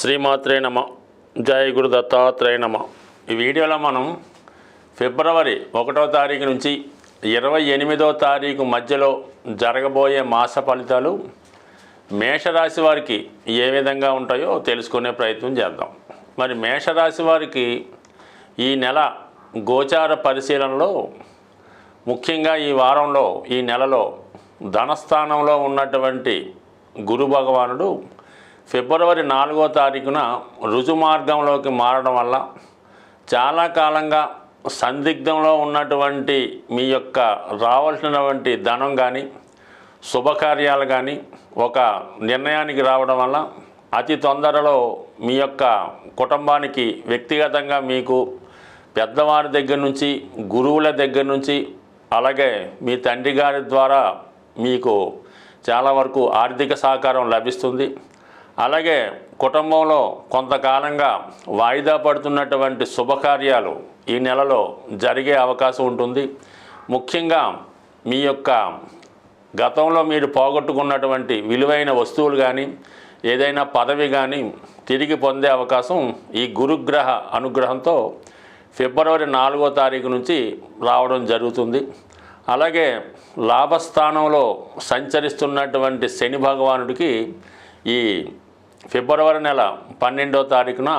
శ్రీమాత్రే నమ. జయ గురు దత్తాత్రేయ నమ. ఈ వీడియోలో మనం ఫిబ్రవరి 1వ తారీఖు నుంచి 28వ తారీఖు మధ్యలో జరగబోయే మాస ఫలితాలు మేషరాశి వారికి ఏ విధంగా ఉంటాయో తెలుసుకునే ప్రయత్నం చేద్దాం. మరి మేషరాశి వారికి ఈ నెల గోచార పరిశీలనలో ముఖ్యంగా ఈ వారంలో ఈ నెలలో ధనస్థానంలో ఉన్నటువంటి గురు భగవానుడు ఫిబ్రవరి 4వ తారీఖున రుజుమార్గంలోకి మారడం వల్ల చాలా కాలంగా సందిగ్ధంలో ఉన్నటువంటి మీ యొక్క రావాల్సినటువంటి ధనం కానీ శుభకార్యాలు కానీ ఒక నిర్ణయానికి రావడం వల్ల అతి తొందరలో మీ యొక్క కుటుంబానికి వ్యక్తిగతంగా మీకు పెద్దవారి దగ్గర నుంచి గురువుల దగ్గర నుంచి అలాగే మీ తండ్రి గారి ద్వారా మీకు చాలా వరకు ఆర్థిక సహకారం లభిస్తుంది. అలాగే కుటుంబంలో కొంతకాలంగా వాయిదా పడుతున్నటువంటి శుభకార్యాలు ఈ నెలలో జరిగే అవకాశం ఉంటుంది. ముఖ్యంగా మీ యొక్క గతంలో మీరు పోగొట్టుకున్నటువంటి విలువైన వస్తువులు కానీ ఏదైనా పదవి కానీ తిరిగి పొందే అవకాశం ఈ గురుగ్రహ అనుగ్రహంతో ఫిబ్రవరి 4వ తారీఖు నుంచి రావడం జరుగుతుంది. అలాగే లాభస్థానంలో సంచరిస్తున్నటువంటి శని భగవానుడికి ఈ ఫిబ్రవరి నెల 12వ తారీఖున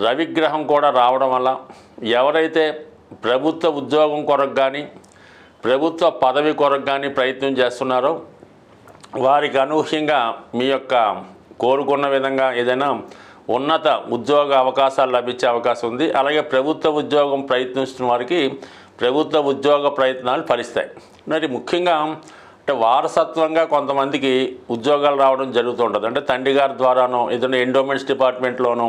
రవిగ్రహం కూడా రావడం వల్ల ఎవరైతే ప్రభుత్వ ఉద్యోగం కొరకు కానీ ప్రభుత్వ పదవి కొరకు కానీ ప్రయత్నం చేస్తున్నారో వారికి అనూహ్యంగా మీ యొక్క కోరుకున్న విధంగా ఏదైనా ఉన్నత ఉద్యోగ అవకాశాలు లభించే అవకాశం ఉంది. అలాగే ప్రభుత్వ ఉద్యోగం ప్రయత్నిస్తున్న వారికి ప్రభుత్వ ఉద్యోగ ప్రయత్నాలు ఫలిస్తాయి. మరి ముఖ్యంగా అంటే వారసత్వంగా కొంతమందికి ఉద్యోగాలు రావడం జరుగుతుంటుంది. అంటే తండ్రి గారి ద్వారానో ఏదైనా ఎండోమెంట్స్ డిపార్ట్మెంట్లోనో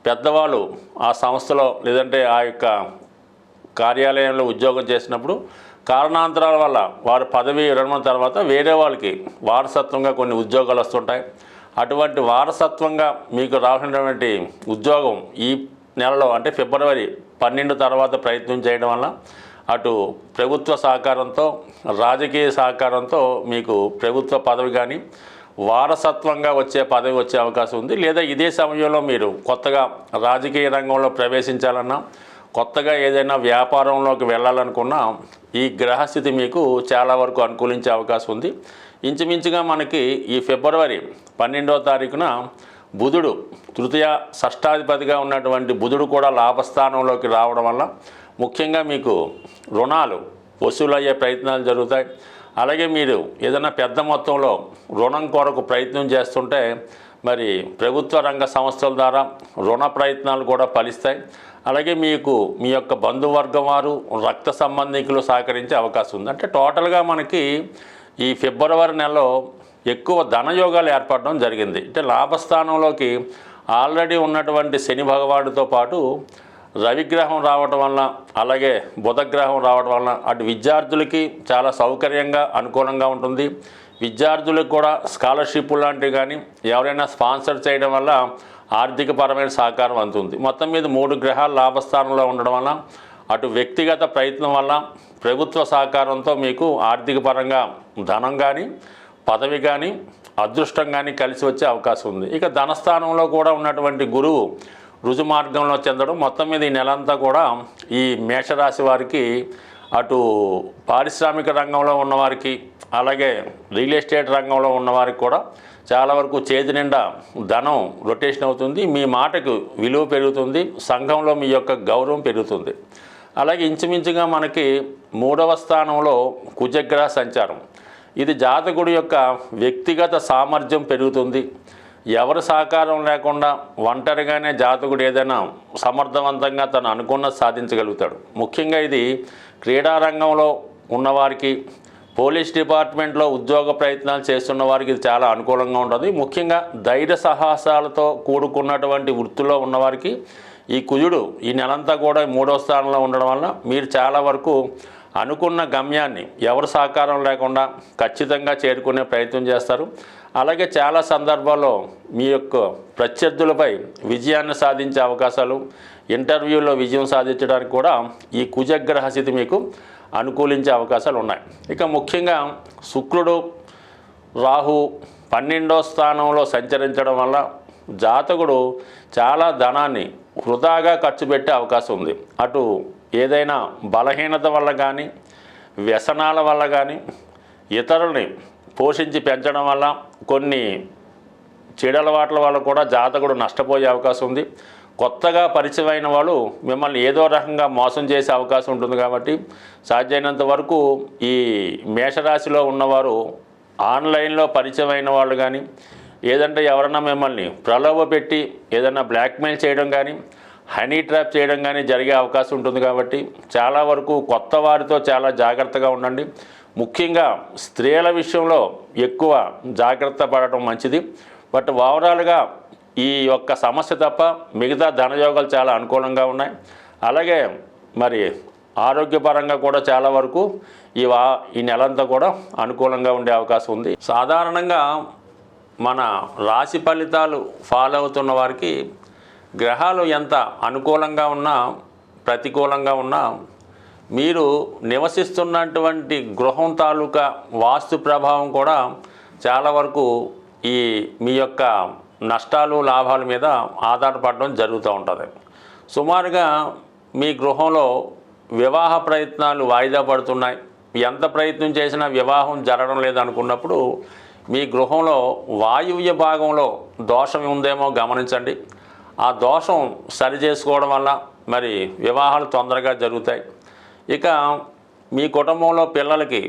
పెద్దవాళ్ళు ఆ సంస్థలో లేదంటే ఆ యొక్క కార్యాలయంలో ఉద్యోగం చేసినప్పుడు కారణాంతరాల వల్ల వారి పదవి విరమణ తర్వాత వేరే వాళ్ళకి వారసత్వంగా కొన్ని ఉద్యోగాలు వస్తుంటాయి. అటువంటి వారసత్వంగా మీకు రావాల్సినటువంటి ఉద్యోగం ఈ నెలలో అంటే ఫిబ్రవరి 12 తర్వాత ప్రయత్నం చేయడం వల్ల అటు ప్రభుత్వ సహకారంతో రాజకీయ సహకారంతో మీకు ప్రభుత్వ పదవి కానీ వారసత్వంగా వచ్చే పదవి వచ్చే అవకాశం ఉంది. లేదా ఇదే సమయంలో మీరు కొత్తగా రాజకీయ రంగంలో ప్రవేశించాలన్నా కొత్తగా ఏదైనా వ్యాపారంలోకి వెళ్ళాలనుకున్నా ఈ గ్రహస్థితి మీకు చాలా వరకు అనుకూలించే అవకాశం ఉంది. ఇంచుమించుగా మనకి ఈ ఫిబ్రవరి 12వ తారీఖున బుధుడు తృతీయ షష్టాధిపతిగా ఉన్నటువంటి బుధుడు కూడా లాభస్థానంలోకి రావడం వల్ల ముఖ్యంగా మీకు రుణాలు వసూలయ్యే ప్రయత్నాలు జరుగుతాయి. అలాగే మీరు ఏదైనా పెద్ద మొత్తంలో రుణం కొరకు ప్రయత్నం చేస్తుంటే మరి ప్రభుత్వ రంగ సంస్థల ద్వారా రుణ ప్రయత్నాలు కూడా ఫలిస్తాయి. అలాగే మీకు మీ యొక్క బంధువర్గం వారు రక్త సంబంధికులు సహకరించే అవకాశం ఉంది. అంటే టోటల్గా మనకి ఈ ఫిబ్రవరి నెలలో ఎక్కువ ధనయోగాలు ఏర్పడడం జరిగింది. అంటే లాభస్థానంలోకి ఆల్రెడీ ఉన్నటువంటి శని భగవానుడితో పాటు రవిగ్రహం రావడం వలన అలాగే బుధగ్రహం రావడం వలన అటు విద్యార్థులకి చాలా సౌకర్యంగా అనుకూలంగా ఉంటుంది. విద్యార్థులకు కూడా స్కాలర్షిప్ లాంటివి కానీ ఎవరైనా స్పాన్సర్ చేయడం వల్ల ఆర్థికపరమైన సహకారం అందుతుంది. మొత్తం మీద 3 గ్రహాలు లాభస్థానంలో ఉండడం వల్ల అటు వ్యక్తిగత ప్రయత్నం వల్ల ప్రభుత్వ సహకారంతో మీకు ఆర్థిక పరంగా ధనం కానీ పదవి కానీ అదృష్టం కానీ కలిసి వచ్చే అవకాశం ఉంది. ఇక ధనస్థానంలో కూడా ఉన్నటువంటి గురువు రుజుమార్గంలో చెందడం మొత్తం మీద ఈ నెలంతా కూడా ఈ మేషరాశి వారికి అటు పారిశ్రామిక రంగంలో ఉన్నవారికి అలాగే రియల్ ఎస్టేట్ రంగంలో ఉన్నవారికి కూడా చాలా వరకు చేతి నిండా ధనం రొటేషన్ అవుతుంది. మీ మాటకు విలువ పెరుగుతుంది. సంఘంలో మీ యొక్క గౌరవం పెరుగుతుంది. అలాగే ఇంచుమించుగా మనకి 3వ స్థానంలో కుజగ్రహ సంచారం. ఇది జాతకుడి యొక్క వ్యక్తిగత సామర్థ్యం పెరుగుతుంది. ఎవరి సహకారం లేకుండా ఒంటరిగానే జాతకుడు ఏదైనా సమర్థవంతంగా తను అనుకున్నది సాధించగలుగుతాడు. ముఖ్యంగా ఇది క్రీడారంగంలో ఉన్నవారికి పోలీస్ డిపార్ట్మెంట్లో ఉద్యోగ ప్రయత్నాలు చేస్తున్న వారికి ఇది చాలా అనుకూలంగా ఉంటుంది. ముఖ్యంగా ధైర్య సాహసాలతో కూడుకున్నటువంటి వృత్తిలో ఉన్నవారికి ఈ కుజుడు ఈ నెలంతా కూడా 3వ స్థానంలో ఉండడం వల్ల మీరు చాలా వరకు అనుకున్న గమ్యాన్ని ఎవరి సహకారం లేకుండా ఖచ్చితంగా చేరుకునే ప్రయత్నం చేస్తారు. అలాగే చాలా సందర్భాల్లో మీ యొక్క ప్రత్యర్థులపై విజయాన్ని సాధించే అవకాశాలు ఇంటర్వ్యూలో విజయం సాధించడానికి కూడా ఈ కుజగ్రహ స్థితి మీకు అనుకూలించే అవకాశాలు ఉన్నాయి. ఇక ముఖ్యంగా శుక్రుడు రాహు 12వ స్థానంలో సంచరించడం వల్ల జాతకుడు చాలా ధనాన్ని వృధాగా ఖర్చు పెట్టే అవకాశం ఉంది. అటు ఏదైనా బలహీనత వల్ల కానీ, వ్యసనాల వల్ల కానీ, ఇతరుల్ని పోషించి పెంచడం వల్ల, కొన్ని చెడలవాట్ల వల్ల కూడా జాతకుడు నష్టపోయే అవకాశం ఉంది. కొత్తగా పరిచయమైన వాళ్ళు మిమ్మల్ని ఏదో రకంగా మోసం చేసే అవకాశం ఉంటుంది. కాబట్టి సాధ్యమైనంత వరకు ఈ మేషరాశిలో ఉన్నవారు ఆన్లైన్లో పరిచయమైన వాళ్ళు కానీ, ఏదంటే ఎవరన్నా మిమ్మల్ని ప్రలోభ పెట్టి ఏదైనా బ్లాక్మెయిల్ చేయడం కానీ, హనీ ట్రాప్ చేయడం కానీ జరిగే అవకాశం ఉంటుంది. కాబట్టి చాలా వరకు కొత్త వారితో చాలా జాగ్రత్తగా ఉండండి. ముఖ్యంగా స్త్రీల విషయంలో ఎక్కువ జాగ్రత్త పడటం మంచిది. బట్ ఓవరాల్గా ఈ యొక్క సమస్య తప్ప మిగతా ధనయోగాలు చాలా అనుకూలంగా ఉన్నాయి. అలాగే మరి ఆరోగ్యపరంగా కూడా చాలా వరకు ఈ నెలంతా కూడా అనుకూలంగా ఉండే అవకాశం ఉంది. సాధారణంగా మన రాశి ఫలితాలు ఫాలో అవుతున్న వారికి గ్రహాలు ఎంత అనుకూలంగా ఉన్నా ప్రతికూలంగా ఉన్నా మీరు నివసిస్తున్నటువంటి గృహం తాలూకా వాస్తు ప్రభావం కూడా చాలా వరకు ఈ మీ యొక్క నష్టాలు లాభాల మీద ఆధారపడడం జరుగుతూ ఉంటుంది. సుమారుగా మీ గృహంలో వివాహ ప్రయత్నాలు వాయిదా పడుతున్నాయి, ఎంత ప్రయత్నం చేసినా వివాహం జరగడం లేదనుకున్నప్పుడు మీ గృహంలో వాయువ్య భాగంలో దోషం ఉందేమో గమనించండి. ఆ దోషం సరి చేసుకోవడం వల్ల మరి వివాహాలు తొందరగా జరుగుతాయి. ఇక మీ కుటుంబంలో పిల్లలకి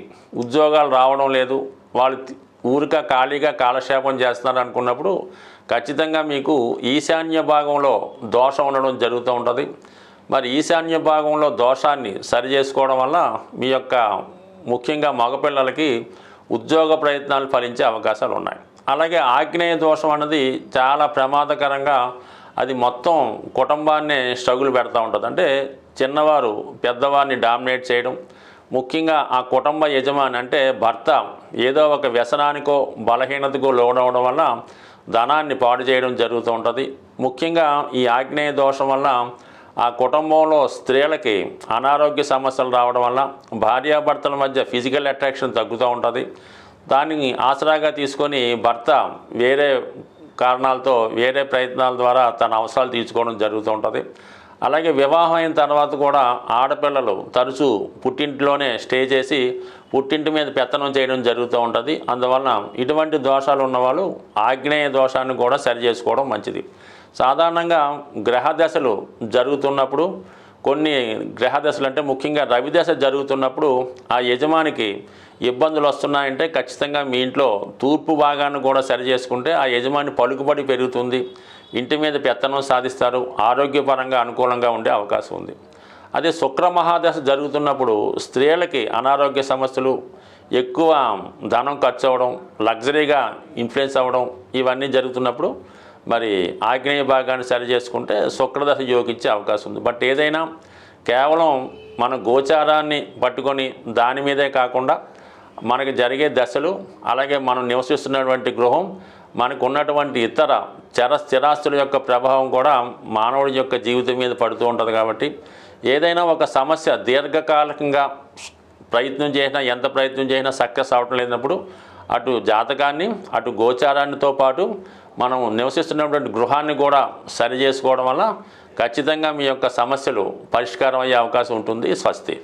ఉద్యోగాలు రావడం లేదు, వాళ్ళు ఊరిక ఖాళీగా కాలక్షేపం చేస్తున్నారు అనుకున్నప్పుడు ఖచ్చితంగా మీకు ఈశాన్య భాగంలో దోషం ఉండడం జరుగుతూ ఉంటుంది. మరి ఈశాన్య భాగంలో దోషాన్ని సరి చేసుకోవడం వల్ల మీ యొక్క ముఖ్యంగా మగపిల్లలకి ఉద్యోగ ప్రయత్నాలు ఫలించే అవకాశాలు ఉన్నాయి. అలాగే ఆగ్నేయ దోషం అన్నది చాలా ప్రమాదకరంగా అది మొత్తం కుటుంబాన్ని స్ట్రగుల్ పెడతా ఉంటుంది. అంటే చిన్నవారు పెద్దవారిని డామినేట్ చేయడం, ముఖ్యంగా ఆ కుటుంబ యజమాని అంటే భర్త ఏదో ఒక వ్యసనానికో బలహీనతకో లోనవడం వల్ల ధనాన్ని పాడు చేయడం జరుగుతూ ఉంటుంది. ముఖ్యంగా ఈ ఆగ్నేయ దోషం వల్ల ఆ కుటుంబంలో స్త్రీలకి అనారోగ్య సమస్యలు రావడం వల్ల భార్యాభర్తల మధ్య ఫిజికల్ అట్రాక్షన్ తగ్గుతూ ఉంటుంది. దాన్ని ఆసరాగా తీసుకొని భర్త వేరే కారణాలతో వేరే ప్రయత్నాల ద్వారా తన అవసరాలు తీర్చుకోవడం జరుగుతూ ఉంటుంది. అలాగే వివాహం అయిన తర్వాత కూడా ఆడపిల్లలు తరచూ పుట్టింట్లోనే స్టే చేసి పుట్టింటి మీద పెత్తనం చేయడం జరుగుతూ ఉంటుంది. అందువలన ఇటువంటి దోషాలు ఉన్నవాళ్ళు ఆగ్నేయ దోషాన్ని కూడా సరి చేసుకోవడం మంచిది. సాధారణంగా గ్రహ దశలు జరుగుతున్నప్పుడు కొన్ని గ్రహ దశలు అంటే ముఖ్యంగా రవి దశ జరుగుతున్నప్పుడు ఆ యజమానికి ఇబ్బందులు వస్తున్నాయంటే ఖచ్చితంగా మీ ఇంట్లో తూర్పు భాగాన్ని కూడా సరి చేసుకుంటే ఆ యజమాని పలుకుబడి పెరుగుతుంది, ఇంటి మీద పెత్తనం సాధిస్తారు, ఆరోగ్యపరంగా అనుకూలంగా ఉండే అవకాశం ఉంది. అదే శుక్ర మహాదశ జరుగుతున్నప్పుడు స్త్రీలకి అనారోగ్య సమస్యలు, ఎక్కువ ధనం ఖర్చు అవ్వడం, లగ్జరీగా ఇన్ఫ్లుయెన్స్ అవ్వడం ఇవన్నీ జరుగుతున్నప్పుడు మరి ఆగ్నేయ భాగాన్ని సరి చేసుకుంటే శుక్రదశ యోగించే అవకాశం ఉంది. బట్ ఏదైనా కేవలం మన గోచారాన్ని పట్టుకొని దాని మీదే కాకుండా మనకి జరిగే దశలు, అలాగే మనం నివసిస్తున్నటువంటి గృహం, మనకు ఉన్నటువంటి ఇతర స్థిరాస్తుల యొక్క ప్రభావం కూడా మానవుడి యొక్క జీవితం మీద పడుతూ ఉంటుంది. కాబట్టి ఏదైనా ఒక సమస్య దీర్ఘకాలికంగా ఎంత ప్రయత్నం చేసినా సక్సెస్ అవటం లేనప్పుడు అటు జాతకాన్ని అటు గోచారాన్నితో పాటు మనం నివసిస్తున్నటువంటి గృహాన్ని కూడా సరి చేసుకోవడం వల్ల ఖచ్చితంగా మీ యొక్క సమస్యలు పరిష్కారం అయ్యే అవకాశం ఉంటుంది. స్వస్తి.